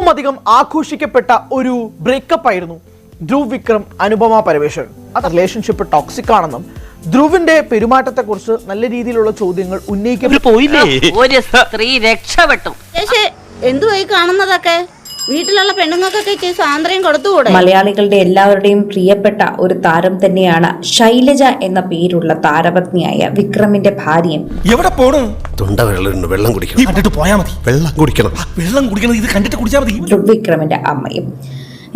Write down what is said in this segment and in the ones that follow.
ഏറ്റവും അധികം ആഘോഷിക്കപ്പെട്ട ഒരു ബ്രേക്കപ്പ് ആയിരുന്നു ധ്രുവ് വിക്രം അനുപമ പരമേശ്വരൻ. അത് റിലേഷൻഷിപ്പ് ടോക്സിക് ആണെന്നും ധ്രുവിന്റെ പെരുമാറ്റത്തെക്കുറിച്ച് നല്ല രീതിയിലുള്ള ചോദ്യങ്ങൾ ഒരു സ്ത്രീ രക്ഷപ്പെട്ടു. എന്തുവായി കാണുന്നതൊക്കെ? വീട്ടിലുള്ള പെണ്ണുങ്ങൾക്കൊക്കെ സാന്ദ്രയും കൊടുത്തുകൂടെ? മലയാളികളുടെ എല്ലാവരുടെയും പ്രിയപ്പെട്ട ഒരു താരം തന്നെയാണ് ശൈലജ എന്ന പേരുള്ള താരപത്നിയായ വിക്രമിന്റെ ഭാര്യയും. എവിടെ പോണു? തൊണ്ട വെള്ളം കുടിക്കണം. കണ്ടിട്ട് പോയാ മതി. വെള്ളം കുടിക്കണം. ഇത് കണ്ടിട്ട് കുടിച്ചാ മതി. ധ്രുവ് വിക്രമിന്റെ അമ്മയും.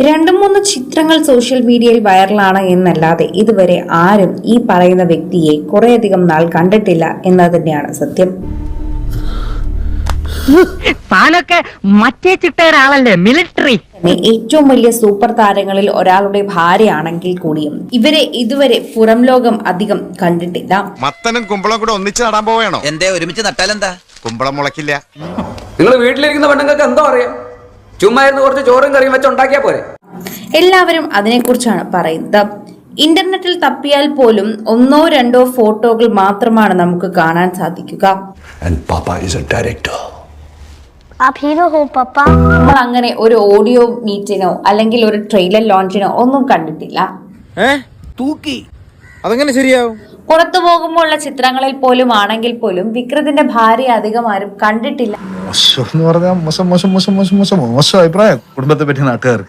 2-3 ചിത്രങ്ങൾ സോഷ്യൽ മീഡിയയിൽ വൈറലാണ് എന്നല്ലാതെ ഇതുവരെ ആരും ഈ പറയുന്ന വ്യക്തിയെ കുറേയധികം നാൾ കണ്ടിട്ടില്ല എന്നത് തന്നെയാണ് സത്യം. താനൊക്കെ മറ്റേ ചിട്ടയുടെ ആളല്ലേ, മിലിറ്ററി. ഏറ്റവും വലിയ സൂപ്പർ താരങ്ങളിൽ ഒരാളുടെ ഭാര്യയാണെങ്കിൽ കൂടിയും ഇവരെ ഇതുവരെ പുറം ലോകം അധികം കണ്ടിട്ടില്ല. മത്തനും കുമ്പളം കൂടെ ഒന്നിച്ച് നടാൻ പോവേണോ? എന്തേ ഒരുമിച്ച് നട്ടാലെന്താ? കുമ്പളം മുളക്കില്ല. നിങ്ങൾ വീട്ടിലിരിക്കുന്ന പെണ്ണുങ്ങൾക്ക് എന്തോ അറിയാം? ചുമ്മാ ഇരുന്ന് കുറച്ച് ചോറും കറിയും വെച്ച് ഉണ്ടാക്കിയാ പോരെ. എല്ലാവരും അതിനെക്കുറിച്ചാണ് പറയുന്നത്. ഇന്റർനെറ്റിൽ തപ്പിയാൽ പോലും 1-2 ഫോട്ടോകൾ മാത്രമാണ് നമുക്ക് കാണാൻ സാധിക്കുക. നമ്മൾ അങ്ങനെ ഒരു ഓഡിയോ മീറ്റിനോ അല്ലെങ്കിൽ ഒരു ട്രെയിലർ ലോഞ്ചിനോ ഒന്നും കണ്ടിട്ടില്ല. അതെങ്ങനെ ശരിയാവും? പുറത്തു പോകുമ്പോൾ ഉള്ള ചിത്രങ്ങളിൽ പോലും ആണെങ്കിൽ പോലും വിക്രത്തിന്റെ ഭാര്യ അധികം ആരും കണ്ടിട്ടില്ല. മോശം അഭിപ്രായം കുടുംബത്തെ പറ്റി നാട്ടുകാർക്ക്.